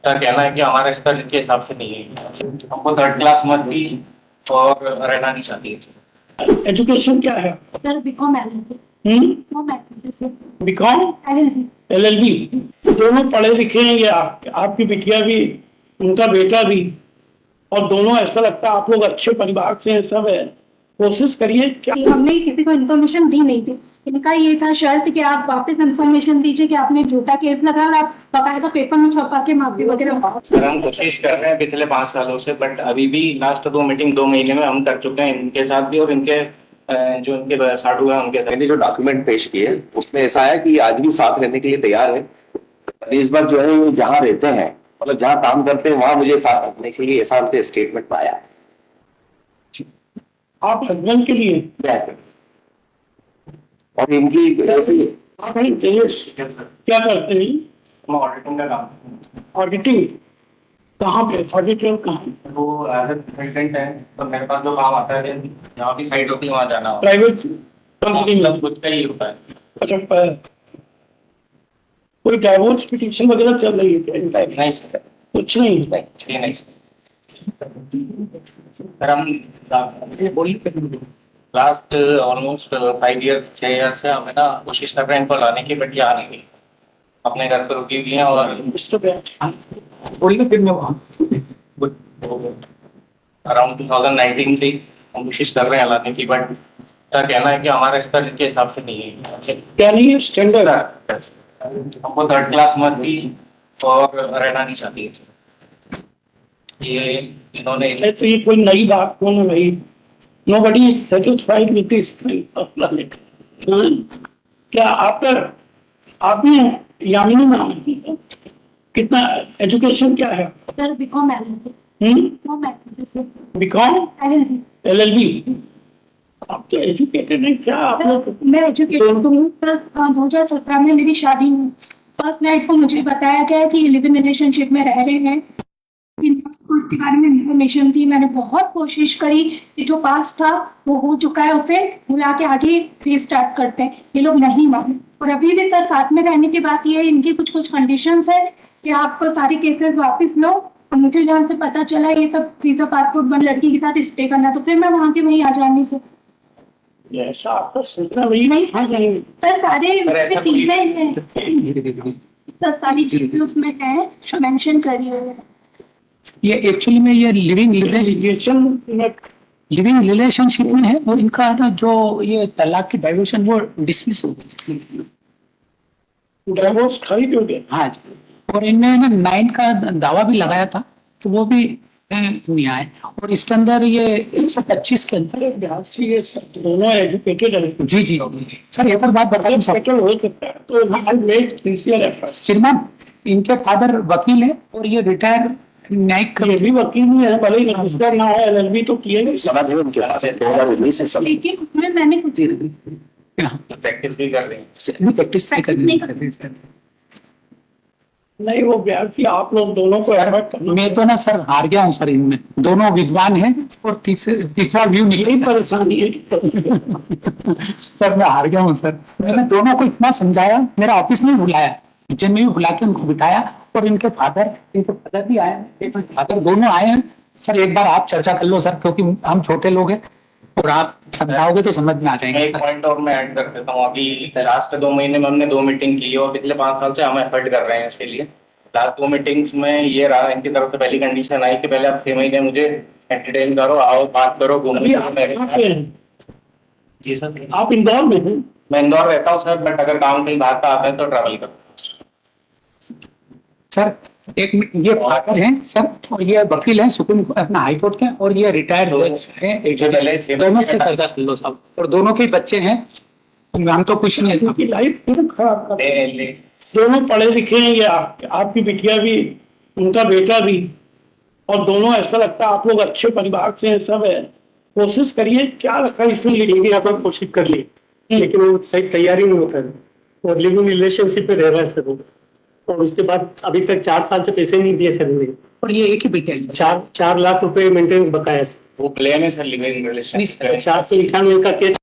का कहना है कि हमारा स्तर के हिसाब से नहीं है, हमको थर्ड क्लास मस्ती और रहना नहीं चाहती है। एजुकेशन क्या है? Sir BCom LLB. BCom LLB. LLB. दोनों पढ़े लिखे हैं या आपकी बिटिया भी, उनका बेटा भी, और दोनों ऐसा लगता है आप लोग अच्छे परिवार से हैं, सब है। कोशिश करिए। क्या हमने किसी को इन्फॉर्मेशन दी नहीं थी। इनका ये था शर्त कि आप वापस इन्फॉर्मेशन दीजिए कि आपने झूठा केस लगाया और आप बकायदा पेपर में छपा के माफी वगैरह। सर हम कोशिश कर रहे हैं पिछले 5 सालों से, बट अभी भी लास्ट 2 मीटिंग 2 महीने में हम कर चुके हैं इनके साथ भी, और इनके जो इनके साडू हैं उनके साथ। मैंने जो डॉक्यूमेंट पेश किए उसमें ऐसा है कि आज भी साथ रहने के लिए तैयार है। इस बार जो है वो जहाँ रहते हैं, मतलब जहाँ काम करते हैं, वहां मुझे साथ रखने के लिए ऐसा उनके स्टेटमेंट में आया। आप हस्बैंड के लिए और इनकी ऐसी आप हैं दिनेश, क्या करते हैं? हम ऑडिटिंग का काम, ऑडिटिंग कहाँ पे? ऑडिटर कहाँ? वो एज कंसल्टेंट है, तो मेरे पास जो काम आता है जहाँ भी साइट होती है वहाँ जाना होता प्राइवेट है। कंपनी में? खुद का ही होता है। अच्छा, कोई डाइवोर्स पिटीशन वगैरह चल रही है क्या? नहीं सर, कुछ नहीं। ये नहीं सर, हम लास्ट ऑलमोस्ट 5 ईयर 6 ईयर से हमें ना कोशिश कर रहे हैं इनको लाने की, बट ये आ नहीं रही। अपने घर पर रुकी हुई हैं और अराउंड 2019 से हम कोशिश कर रहे हैं लाने की, बट क्या कहना है कि हमारा स्तर के हिसाब से नहीं है। क्या नहीं है? स्टैंडर्ड हमको थर्ड क्लास मस्ती और रहना नहीं चाहती है। ये इन्होंने है। तो ये कोई नई बात कौन है भाई? Nobody is satisfied with this planet. क्या आप भी हैं? यामिनी नाम है। कितना एजुकेशन क्या है? Sir BCom LLB. BCom LLB. LLB. आप तो एजुकेटेड हैं क्या आप लोग? मैं एजुकेटेड हूँ। सर 2017 में मेरी शादी हुई। फर्स्ट नाइट को मुझे बताया गया कि लिव इन रिलेशनशिप में रह रहे हैं। को इसके बारे में इन्फॉर्मेशन थी। मैंने बहुत कोशिश करी कि जो पास था वो हो चुका है उसे भुला के आगे रीस्टार्ट करते हैं। ये लोग नहीं माने। और अभी भी सर साथ में रहने की बात ये है, इनकी कुछ कंडीशंस है कि आप सारे केसेस वापस लो। और मुझे जहाँ से पता चला ये सब वीजा पासपोर्ट बन लड़की के साथ स्टे करना, तो फिर मैं वहाँ के वहीं आ जानी से। ऐसा आपका सोचना वही नहीं है। सर सारे चीजें हैं, सर सारी चीजें उसमें है, मेंशन करी हुई है। ये एक्चुअली में ये लिविंग रिलेशनशिप में है, और इनका ना जो ये तलाक की डाइवर्शन वो डिसमिस हो गई। डाइवोर्स खरीद हो गया? हाँ जी। और इनने ना 9 का दावा भी लगाया था, तो वो भी नहीं आए। और इसके अंदर ये 125 के अंदर बिहार से ये दोनों एजुकेटेड है। जी जी सर, एक और बात बताइए हो सकता है तो श्रीमान, इनके फादर वकील है और ये रिटायर न्यायिक। ये भी वकील ही है, भले ही रजिस्टर ना हो, एलएलबी तो किए समझ है उनके पास है 2019 से सब। लेकिन उसमें मैंने कुछ प्रैक्टिस भी कर रहे हैं। प्रैक्टिस नहीं कर रही। नहीं। वो कि आप लोग दोनों को एफर्ट करना। मैं तो ना सर हार गया हूँ सर, इनमें दोनों विद्वान हैं और तीसरा व्यू यही परेशानी है। सर मैं हार गया हूँ सर। मैंने दोनों को इतना समझाया, मेरा ऑफिस में बुलाया, किचन में भी बुला के उनको बिठाया, और इनके फादर भी आए हैं, फादर दोनों आए हैं। सर एक बार आप चर्चा कर लो सर, क्योंकि हम छोटे लोग हैं और आप समझाओगे तो समझ में आ जाएंगे। एक पॉइंट और मैं ऐड कर देता हूँ। अभी लास्ट 2 महीने में हमने 2 मीटिंग की और पिछले 5 साल से हम एफर्ट कर रहे हैं इसके लिए। लास्ट 2 मीटिंग्स में ये रहा, इनकी तरफ से पहली कंडीशन आई कि पहले आप 6 महीने मुझे एंटरटेन करो, आओ बात करो, घूमने। जी सर। आप इंदौर में हैं? मैं इंदौर रहता हूँ सर, बट अगर काम कहीं बाहर का आता है तो ट्रैवल करता हूँ सर। एक ये फादर हैं सर, और ये वकील हैं सुप्रीम अपना हाई कोर्ट के, और ये रिटायर्ड हैं। दोनों से कर्जा कर लो साहब, और दोनों के बच्चे हैं। हम तो कुछ नहीं है। उनकी लाइफ क्यों खराब कर रहे हैं? दोनों पढ़े लिखे हैं या आपकी बिटिया भी, उनका बेटा भी, और दोनों ऐसा लगता है आप लोग अच्छे परिवार से हैं, सब है। कोशिश करिए। क्या रखा इसमें? लिविंग आप लोग कोशिश कर ली, लेकिन वो सही तैयारी नहीं होता है। और लिविंग रिलेशनशिप पे रह रहा है सर वो। और उसके बाद अभी तक 4 साल से पैसे नहीं दिए सर ने। और ये एक ही बेटे हैं। 4 लाख रुपए मेंटेनेंस बकाया सर। वो क्लेम है सर लिविंग रिलेशन। 498 का केस,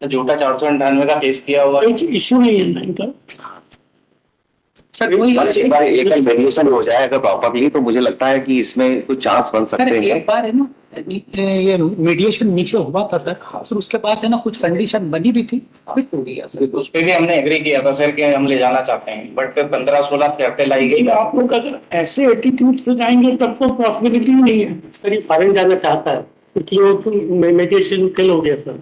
झूठा 498 का केस किया हुआ। कोई इश्यू नहीं है ना इनका? सर वही एक बार एकल वेरिएशन हो जाए अगर प्रॉपरली, तो मुझे लगता है कि इसमें कुछ चांस बन सर सकते हैं। एक बार है ना, ये मीडिएशन नीचे हुआ था सर, फिर उसके बाद है ना कुछ कंडीशन बनी भी थी, अभी टूट गया सर। तो उस पर भी हमने एग्री किया था सर कि हम ले जाना चाहते हैं, बट 15-16 शर्तें लाई गई। आप लोग अगर ऐसे एटीट्यूड पे जाएंगे तब तो पॉसिबिलिटी नहीं है। सर ये फॉरेन जाना चाहता है, क्योंकि वो मेडिटेशन फेल हो गया सर।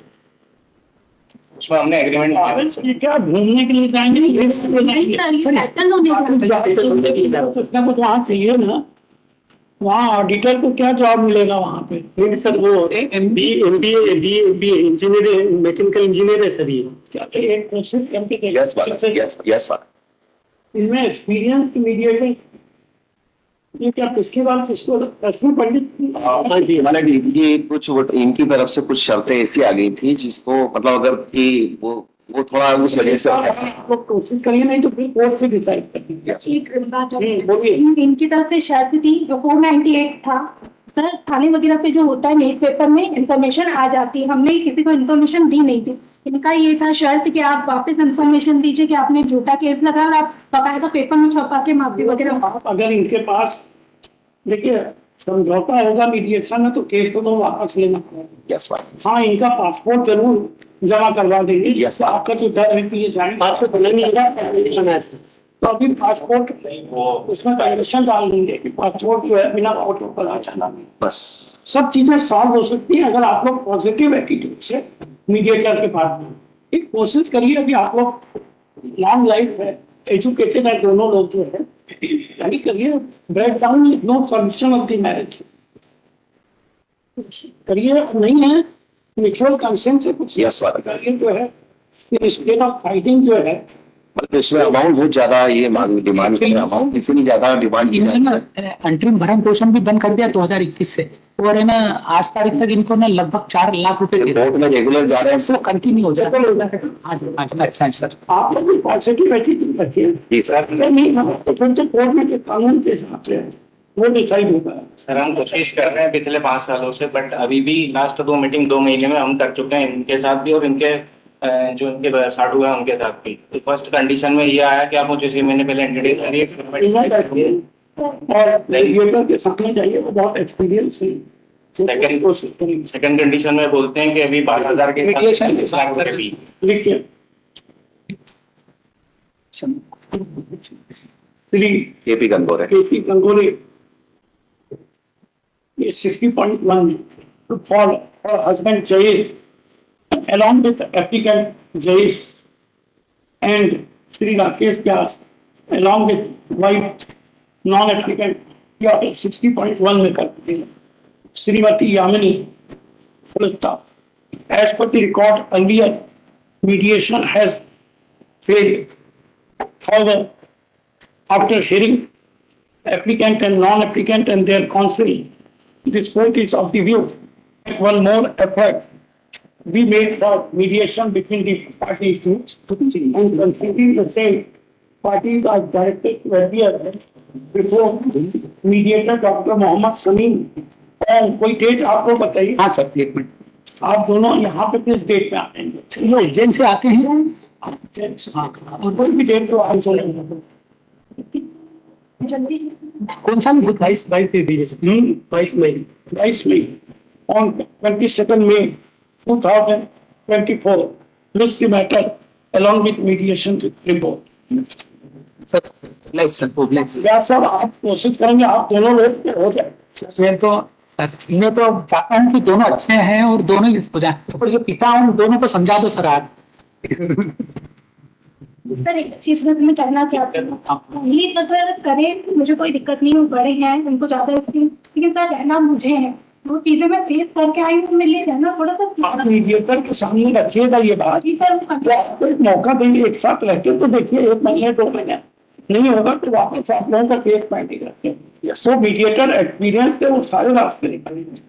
उसमें हमने एग्रीमेंट किया भारत की क्या घूमने के लिए जाएंगे, नहीं सर, ये सेटल होने का कुछ ना कुछ वहाँ चाहिए ना। वहाँ ऑडिटर को क्या जॉब मिलेगा वहाँ पे? नहीं सर, वो MBA इंजीनियर, मैकेनिकल इंजीनियर है सर ये। क्या एक कोशिश करके यस बात, यस बात। इनमें एक्सपीरियंस मीडिएटर, ये क्या पिछली बार किसको रश्मि पंडित हाँ जी, मतलब ये कुछ इनकी तरफ से कुछ शर्तें ऐसी आ गई थी जिसको मतलब अगर कि वो थोड़ा उस वजह से आप लोग कोशिश करिए, नहीं तो फिर कोर्ट से डिसाइड करेंगे। एक बात और बोलिए। इनकी तरफ से शर्त थी जो 498 था सर, थाने वगैरह पे जो होता है न्यूज पेपर में इंफॉर्मेशन आ जाती है, हमने किसी को इंफॉर्मेशन दी नहीं थी। इनका ये था शर्त कि आप वापस इंफॉर्मेशन दीजिए कि आपने झूठा केस लगाया और आप बकायदा पेपर में छपा के माफी वगैरह। आप अगर इनके पास देखिए समझौता होगा मीडिएशन में, तो केस को तो वापस लेना पड़ेगा। यस बात। हाँ, इनका पासपोर्ट जरूर जमा करवा देंगे। Yes. आपका जो डर है कि ये जाएंगे, पासपोर्ट बना नहीं है सर। तो अभी पासपोर्ट उसमें कंडीशन डाल देंगे कि पासपोर्ट जो है बिना फोटो पर आ जाना नहीं। बस सब चीजें सॉल्व हो सकती हैं अगर आप लोग पॉजिटिव एटीट्यूड से मीडिएटर के पास में एक कोशिश करिए। अभी आप लोग लॉन्ग लाइफ है, एजुकेटेड है दोनों लोग जो है, यानी करिए। Break down is no solution of the marriage. करिए, नहीं है म्यूचुअल कंसेंट से कुछ Yes, बात। करिए जो है, इंस्टेड ऑफ फाइटिंग जो है। मतलब इसमें अमाउंट बहुत ज्यादा ये डिमांड अमाउंट इतनी ज्यादा डिमांड की इन्होंने जाए। ना अंतरिम भरण पोषण भी बंद कर दिया 2021 से, और है ना आज तारीख तक इनको ना लगभग 4 लाख रुपए दे कोर्ट में रेगुलर जा रहे हैं। रहे कंटिन्यू हो जाता है। हाँ जी, हाँ जी, अच्छा सर। आप लोग भी पॉजिटिव एटीट्यूड रखिए। जी सर। अगर नहीं ना तो फिर तो कोर्ट में के कानून के हिसाब से वो डिसाइड होगा। सर हम कोशिश कर रहे हैं पिछले 5 सालों से, बट अभी भी लास्ट 2 मीटिंग 2 महीने में हम कर चुके हैं इनके साथ भी और इनके जो इनके साडू है उनके साथ भी। तो फर्स्ट कंडीशन में ये आया कि आप मुझे 6 महीने पहले इंट्रोड्यूस करिए। और रेगुलेटर के सामने जाइए, वो बहुत एक्सपीरियंस है। कोशिश करेंगे। सेकंड कंडीशन में बोलते हैं कि अभी 12,000 के Mediation 20 लाख रुपए फीस। लिखिए श्री केपी गंगोर है। केपी गंगोरे, ये 60.1 for her husband Jayesh, along with applicant Jayesh and Sri Rakesh Vyas, along with wife non-applicant, या 60.1 में कर दिया। Shrimati Yamini पुलत्ता, as per the record earlier, mediation has failed. However, after hearing applicant and non-applicant and their counsel, this court is of the view that one more effort be made for mediation between the parties and considering the same, parties are directed to appear before mediator Dr. Mohammed Sameem। और कोई date आपको बताइए। हाँ sir, एक minute, आप दोनों यहाँ पे किस डेट में आएंगे? वो उज्जैन से आते हैं। हाँ, और कोई भी डेट तो आप बोलेंगे। जल्दी कौन सा बुध भाई? 22 दे दीजिए sir. 22 May. 22 May, on 22nd May 2024, list the matter along with mediation report। Sir like sir, वो लाइक सर। या सब आप कोशिश करेंगे, आप दोनों लोग हो जाए। मैं तो चाहता हूँ कि दोनों अच्छे हैं और दोनों ही हो जाए, और जो पिता हूँ दोनों को समझा दो सर आप। सर एक चीज में मैं कहना चाहती हूँ, प्लीज अगर करें मुझे कोई दिक्कत नहीं, वो बड़े हैं उनको ज्यादा एक्सपीरियंस, लेकिन सर रहना मुझे है, वो चीजें मैं फेस करके आई हूँ, मैं ले रहना थोड़ा सा। आप मीडिएटर के सामने रखिएगा ये बात। जी सर, तो आपको एक मौका देंगे, एक साथ रहते तो देखिए 1 महीने 2 महीने नहीं होगा तो वापस आप लोगों का केस पेंडिंग रखें। सो मीडिएटर एक्सपीरियंस से वो सारे रास्ते निकालेंगे।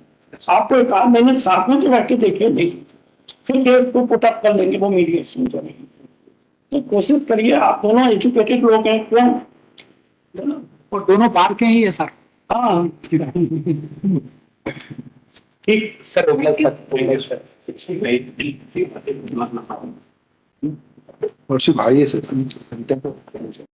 आपको 1 आध महीने साथ में तो रख के देखिए, फिर केस को पुट अप कर लेंगे वो मीडिएशन करेंगे। तो कोशिश करिए, आप दोनों एजुकेटेड लोग हैं, क्यों? और दोनों बाहर के ही है सर। हाँ ठीक सर हो गया सर। भाई है सर।